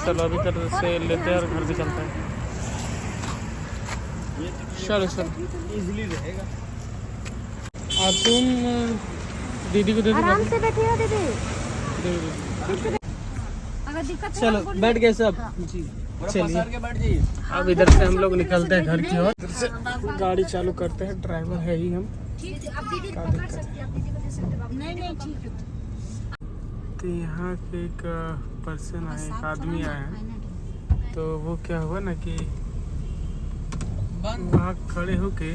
चलो अभी कर से लेते हैं और घर भी चलते हैं। चलो चलो इजीली रहेगा। और तुम दीदी को दे दो। आराम से बैठे हो दीदी। दे दो। अगर दिक्कत है चलो बैठ गए सब जी। चलिए के बैठ जाइए। अब इधर से हम लोग निकलते हैं घर की ओर। इधर से गाड़ी चालू करते हैं, ड्राइवर है ही हम। क्या दिक्कत है? नहीं ठीक है। तो यहाँ के एक पर्सन आए, एक आदमी आया है। तो वो क्या हुआ ना कि वहाँ खड़े होके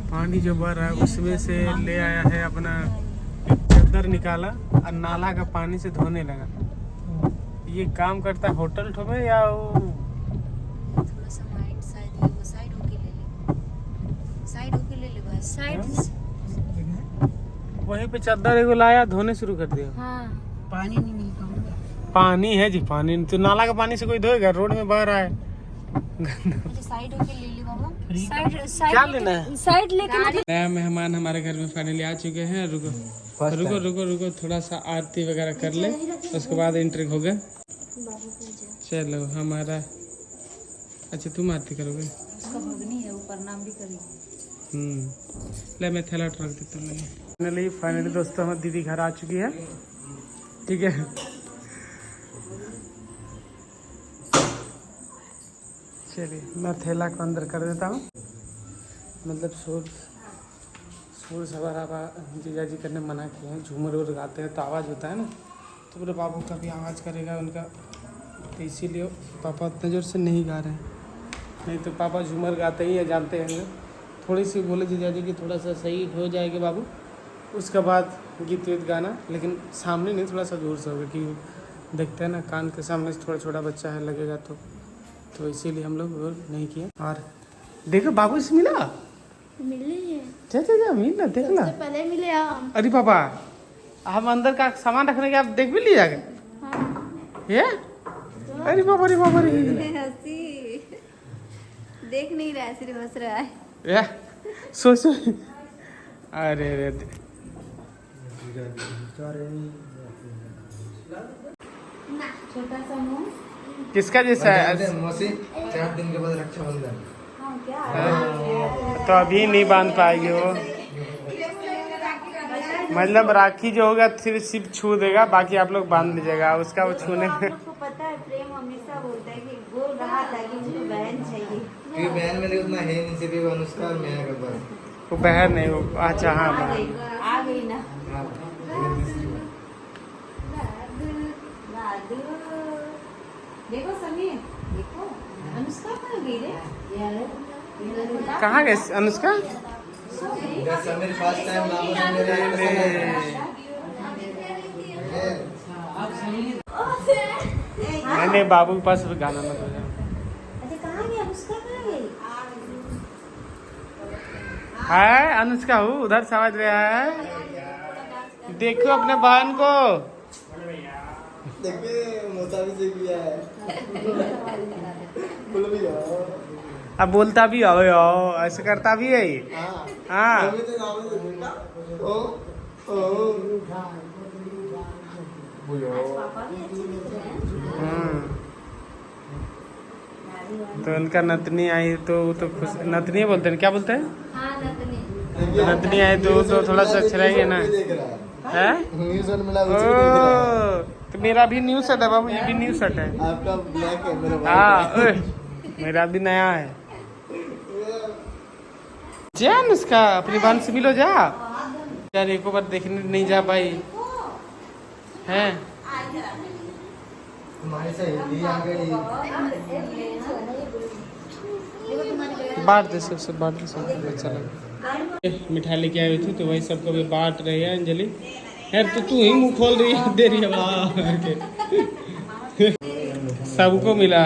पानी जो बह रहा है उसमें से ले आया है अपना एक चादर निकाला और नाला का पानी से धोने लगा। ये काम करता है होटल ठो में या वो थोड़ा सा साइड होके ले ले बस साइड। वहीं पे चादर एगो लाया, धोने शुरू कर दिया। हाँ पानी नहीं मिल पाऊंगा। पानी है जी, पानी तो नाला का पानी से कोई धोएगा? रोड में बह रहा है। साइड होके ले ले बाबा। क्या लेना है? साइड लेके नया मेहमान हमारे घर में फाइनली आ चुके हैं। रुको रुको रुको रुको, थोड़ा सा आरती वगैरह कर ले, उसके बाद एंट्री होगा। चलो हमारा, अच्छा तुम आरती करोगे? उसका भगनी है, वो प्रणाम भी करेगी। ले मैं थैला रख देता हूँ। फाइनली दोस्तों हमारी दीदी घर आ चुकी है। ठीक है, चलिए मैं थैला को अंदर कर देता हूँ। मतलब शोर शराबा जीजा जी करने मना किए हैं। झूमर वूमर गाते हैं तो आवाज़ होता है ना, तो मेरे बाबू का भी आवाज़ करेगा उनका, तो इसीलिए पापा इतना जोर से नहीं गा रहे हैं। नहीं तो पापा झूमर गाते ही है, जानते हैं। थोड़ी सी बोले जीजा जी कि थोड़ा सा सही हो जाएगा बाबू, उसके बाद गीत वीत गाना, लेकिन सामने नहीं, थोड़ा सा दूर से होगा कि देखते हैं ना कान के सामने से थोड़ा छोटा बच्चा है लगेगा, तो इसीलिए हम लोग वो नहीं किए। और देखो बाबू से मिला, मिले हैं। जा मिल ना, देख ला। पहले मिले हम। अरे पापा हम अंदर का सामान रखने के आप देख भी लिया गए? ये अरे बाबा रे बाबा रे, हंसी देख नहीं रहा है, सिर्फ हंस रहा है। या सोचो, अरे रे छोटा सा मुंह किसका जैसा है? 4 दिन के बाद रक्षाबंधन। तो अभी नहीं बांध पाएगी वो, मतलब राखी जो होगा सिर्फ छू देगा, बाकी आप लोग बांध लीजिएगा उसका। वो छूने में आपको पता है, प्रेम हमेशा बोलता है कि बोल रहा था कि मुझको बहन चाहिए। क्योंकि बहन मेरी उतना है नहीं, सिर्फ अनुष्का और मैं का बस। वो बहन नहीं, वो अच्छा हाँ आ बहन। गई ना। हाँ, दादू देखो समीर, देखो अनुष्का कहाँ गई रे? कहाँ गए अनुष्का? जब समीर फर्स्ट टाइम बाबू से मेरे नहीं बाबू के पास गाना मत हो जाए। अच्छा कहाँ गई अनुष्का, कहाँ गई? है अनुष्का हूँ, उधर समझ रहा है। देखो अपने बहन को, देखिए मोता भी सीख लिया है। बोल भी जाओ। अब बोलता भी आओ ऐसे करता भी है ये। हाँ अभी तो नाम है बेटा। ओ बोलो। पापा भी अच्छे दिख रहे हैं। तो उनका नतनी आई तो खुश, नतनी बोलते हैं, क्या बोलते हैं? हाँ नतनी। नतनी आई तो थोड़ा सा अच्छा रहेगा ना। है न्यूज़ और मिला ओ, तो मेरा भी न्यू सेट है बाबू, ये भी न्यू सेट है। आपका ब्लैक है, मेरा हाँ मेरा भी नया है। जा अनुष्का अपनी बहन से मिलो जा यार, एक बार देखने नहीं जा पाई है। हमारे से हिंदी आ गई। बांट दे सब बांट दे, सब अच्छा लगा। मिठाई लेके आई थी तो वही सबको भी बांट रही है अंजलि। यार तो तू ही मुंह खोल रही है, दे रही है वाह सबको मिला,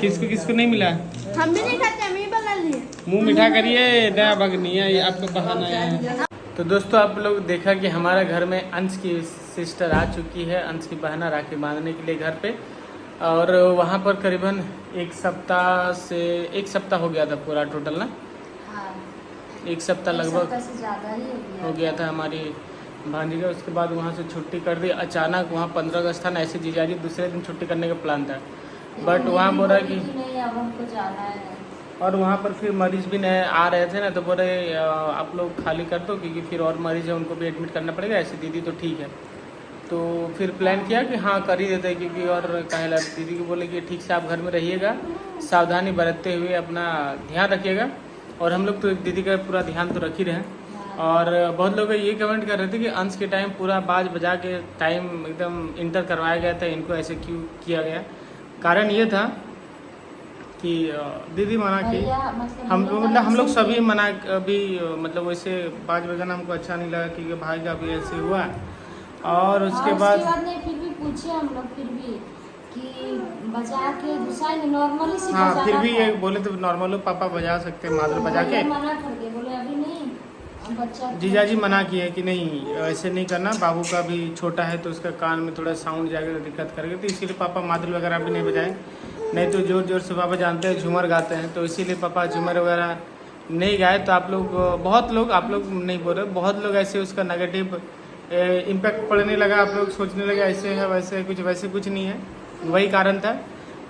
किसको किसको नहीं मिला? हम भी नहीं खाते, हम ही बना लिए। मुंह मीठा करिए, नया बगनी है ये आपका बहाना है। तो दोस्तों आप लोग देखा कि हमारा घर में अंश की सिस्टर आ चुकी है, अंश की बहना राखी बांधने के लिए घर पे। और वहाँ पर करीबन एक सप्ताह हो गया था पूरा टोटल ना। हाँ, एक सप्ताह लगभग से ज़्यादा ही हो गया था हमारी भांजी का। उसके बाद वहाँ से छुट्टी कर दी अचानक। वहाँ 15 अगस्त था ना, ऐसे जीजाजी दूसरे दिन छुट्टी करने का प्लान था, बट वहाँ बोल रहा कि नहीं अब हमको जाना है। और वहाँ पर फिर मरीज भी नए आ रहे थे ना, तो बोले आप लोग खाली कर दो क्योंकि फिर और मरीज है उनको भी एडमिट करना पड़ेगा, ऐसे दीदी तो ठीक है। तो फिर प्लान किया कि हाँ कर ही देते हैं, क्योंकि और कहें लग दीदी को बोले कि ठीक से आप घर में रहिएगा, सावधानी बरतते हुए अपना ध्यान रखिएगा। और हम लोग तो दीदी का पूरा ध्यान तो रख ही रहे हैं। और बहुत लोग ये कमेंट कर रहे थे कि अंश के टाइम पूरा बाज बजा के टाइम एकदम इंटर करवाया गया था, इनको ऐसे क्यों किया गया। कारण ये था कि दीदी मना की, हम लोग सभी मना भी, मतलब वैसे बाज बजाना हमको अच्छा नहीं लगा क्योंकि भाई का भी ऐसे हुआ। और उसके बाद नहीं, फिर भी पूछे हम लोग फिर भी कि बजा के दूसरा नॉर्मली से हाँ फिर भी ये बोले तो नॉर्मल पापा बजा सकते हैं, मादर बजा के। मना कर दे, बोले अभी नहीं, बच्चा जीजा जी मना किए कि नहीं ऐसे नहीं करना, बाबू का भी छोटा है तो उसका कान में थोड़ा साउंड जाएगा तो दिक्कत करेगा, तो इसीलिए पापा मादल वगैरह भी नहीं बजाए। नहीं तो जोर जोर से पापा जानते हैं झूमर गाते हैं, तो इसीलिए पापा झूमर वगैरह नहीं गाए। तो आप लोग बहुत लोग, आप लोग नहीं बोल रहे, बहुत लोग ऐसे उसका नेगेटिव इम्पैक्ट पड़ने लगा। आप लोग सोचने लगे ऐसे है वैसे कुछ नहीं है, वही कारण था।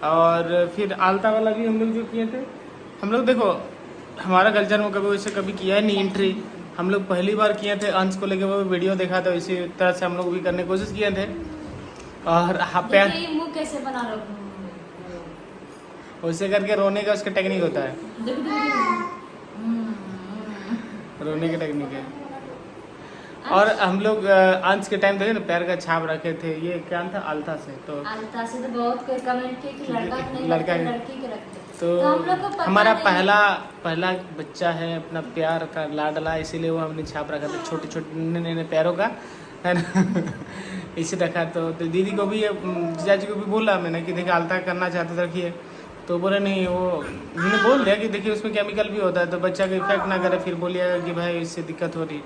और फिर आलता वाला भी हम लोग जो किए थे, हम लोग देखो हमारा कल्चर में कभी वैसे कभी किया है नहीं एंट्री, हम लोग पहली बार किए थे। अंश को लेके वो वीडियो देखा था, इसी तरह से हम लोग भी करने की कोशिश किए थे। और पैर मुंह कैसे बना रहा वैसे करके रोने का उसका टेक्निक होता है, रोने का टेक्निक है। और हम लोग अंश के टाइम देखे ना पैर का छाप रखे थे, ये क्या था आलता से। तो आलता से तो बहुत कोई कमेंट किया कि लड़का नहीं लड़का रखते, है। लड़की के रखते। तो हम लोग को पता हमारा नहीं। पहला बच्चा है, अपना प्यार का लाडला, इसीलिए वो हमने छाप रखा था छोटे छोटे नन्हे पैरों का, है ना। इसे रखा। तो दीदी को भी जीजा जी को भी बोला मैंने कि देखिए आलता करना चाहते तो रखिए, तो बोले नहीं, वो मैंने बोल दिया कि देखिए उसमें केमिकल भी होता है तो बच्चा को इफेक्ट ना करे, फिर बोलिएगा कि भाई इससे दिक्कत हो रही।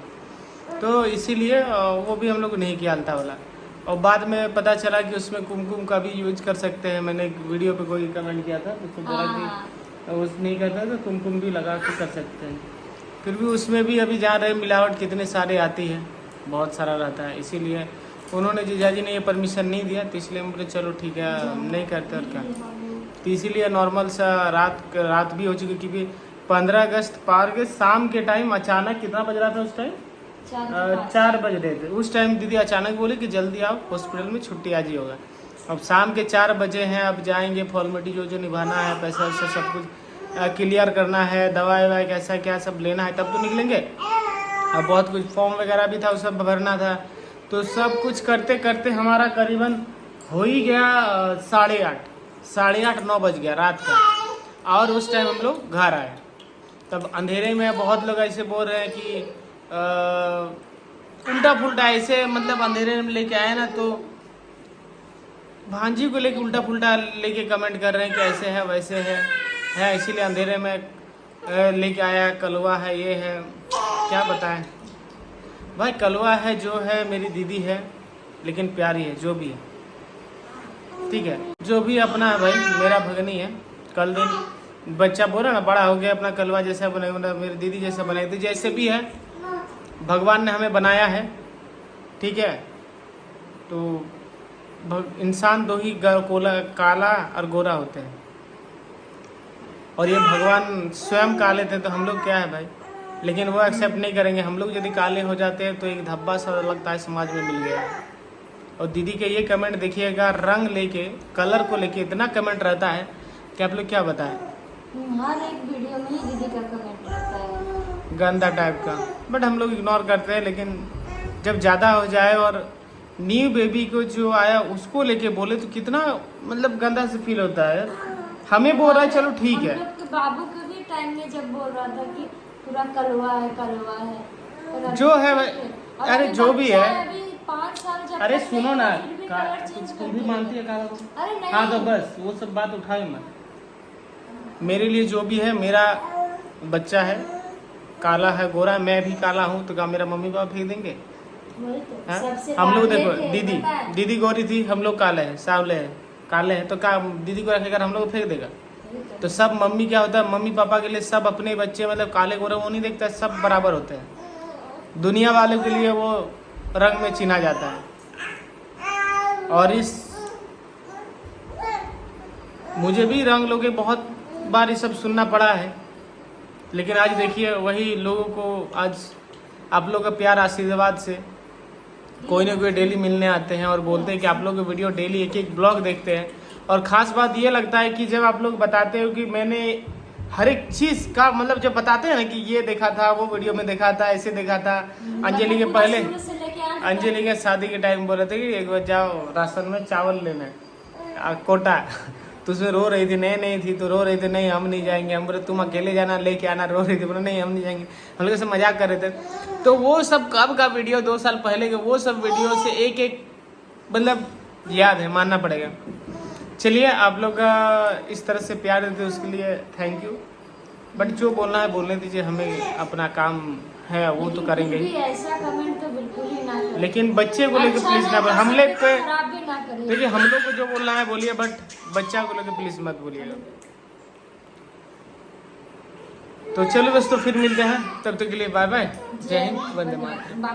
तो इसीलिए वो भी हम लोग नहीं किया आलता वाला। और बाद में पता चला कि उसमें कुमकुम का भी यूज कर सकते हैं। मैंने एक वीडियो पे कोई कमेंट किया था तो उसने बोला कि उस नहीं करता तो कुमकुम भी लगा के कर सकते हैं। फिर भी उसमें भी अभी जा रहे मिलावट कितने सारे आती है, बहुत सारा रहता है। इसीलिए उन्होंने जीजाजी ने ये परमिशन नहीं दिया, तो इसलिए हम बोले चलो ठीक है नहीं करते और क्या। तो इसीलिए नॉर्मल सा रात भी हो चुकी, क्योंकि 15 अगस्त पार के शाम के टाइम अचानक कितना बज रहा था उस टाइम 4 बज रहे थे। उस टाइम दीदी अचानक बोले कि जल्दी आओ हॉस्पिटल में छुट्टी आज ही होगा। अब शाम के 4 बजे हैं, अब जाएंगे फॉर्मेलिटी जो निभाना है, पैसा वैसा सब कुछ क्लियर करना है, दवाई ववाई कैसा क्या सब लेना है, तब तो निकलेंगे। अब बहुत कुछ फॉर्म वगैरह भी था वो सब भरना था, तो सब कुछ करते करते हमारा करीबन हो ही गया 8:30 9 बज गया रात का। और उस टाइम हम लोग घर आए, तब अंधेरे में बहुत लोग ऐसे बोल रहे हैं कि उल्टा पुल्टा ऐसे, मतलब अंधेरे में लेके आए ना, तो भांजी को लेके उल्टा पुल्टा लेके कमेंट कर रहे हैं कि ऐसे है वैसे है इसीलिए अंधेरे में लेके आया, कलवा है ये है, क्या बताएं भाई। कलवा है जो है मेरी दीदी है, लेकिन प्यारी है जो भी है, ठीक है, जो भी अपना है भाई, मेरा भगनी है। कल दिन बच्चा बोला ना बड़ा हो गया, अपना कलवा जैसा बनेगा, मेरी दीदी जैसा बनाई थी, जैसे भी है भगवान ने हमें बनाया है, ठीक है। तो इंसान दो ही काला और गोरा होते हैं, और ये भगवान स्वयं काले थे, तो हम लोग क्या है भाई। लेकिन वो एक्सेप्ट नहीं करेंगे। हम लोग यदि काले हो जाते हैं तो एक धब्बा सा लगता है समाज में मिल गया है। और दीदी के ये कमेंट देखिएगा, रंग लेके कलर को लेके इतना कमेंट रहता है कि आप लोग क्या बताएं। हर एक वीडियो में ही दीदी का कमेंट रहता है गंदा टाइप का, बट हम लोग इग्नोर करते हैं। लेकिन जब ज़्यादा हो जाए और न्यू बेबी को जो आया उसको लेके बोले तो कितना मतलब गंदा से फील होता है। हमें बोल रहा है चलो ठीक है, बाबू के भी टाइम में जब बोल रहा था कि पूरा कलवा है जो है भाई, अरे जो भी है, 5 साल जब अरे सुनो ना, तुम भी मानती है काला को? अरे नहीं, हाँ तो बस वो सब बात उठाए मत। मेरे लिए जो भी है, मेरा बच्चा है, काला है गोरा, मैं भी काला हूँ, तो क्या मेरा मम्मी पापा फेंक देंगे? हम लोग देखो, दीदी गोरी थी, हम लोग काले हैं, सांवले हैं, काले हैं, तो क्या दीदी को रखेगा हम लोग फेंक देगा? तो सब मम्मी क्या होता है, मम्मी पापा के लिए सब अपने बच्चे मतलब काले गोरे वो नहीं देखता, सब बराबर होते हैं। दुनिया वालों के लिए वो रंग में चिना जाता है। और इस मुझे भी रंग लोगे बहुत बार ये सब सुनना पड़ा है, लेकिन आज देखिए वही लोगों को आज आप लोग का प्यार आशीर्वाद से कोई ना कोई डेली मिलने आते हैं और बोलते हैं कि आप लोग वीडियो डेली एक एक ब्लॉग देखते हैं। और ख़ास बात ये लगता है कि जब आप लोग बताते हो कि मैंने हर एक चीज़ का मतलब जब बताते हैं ना कि ये देखा था, वो वीडियो में देखा था, ऐसे देखा था। अंजलि के पहले अंजलि के शादी के टाइम बोले थे कि एक बार जाओ राशन में चावल लेना है कोटा, तो उसमें रो रही थी, नहीं थी तो रो रही थी, नहीं हम नहीं जाएंगे। हम बोले तुम अकेले जाना लेके आना, रो रही थी, बोले नहीं हम नहीं जाएंगे। हम लोग से मजाक कर रहे थे। तो वो सब कब का वीडियो, 2 साल पहले के वो सब वीडियो से एक एक मतलब याद है, मानना पड़ेगा। चलिए आप लोग इस तरह से प्यार देते उसके लिए थैंक यू। बट जो बोलना है बोलने दीजिए, हमें अपना काम है वो तो करेंगे ही। ऐसा कमेंट तो बिल्कुल ही ना करें। लेकिन बच्चे को लेकर प्लीज ना बोले, हम लोग को खराब भी ना करें। देखिए हम लोग को जो बोलना है बोलिए, बट बच्चा को लेकर प्लीज मत बोलिएगा। तो चलो दोस्तों फिर मिलते हैं, तब तक के लिए बाय बाय, जय हिंद, वंदे मातरम।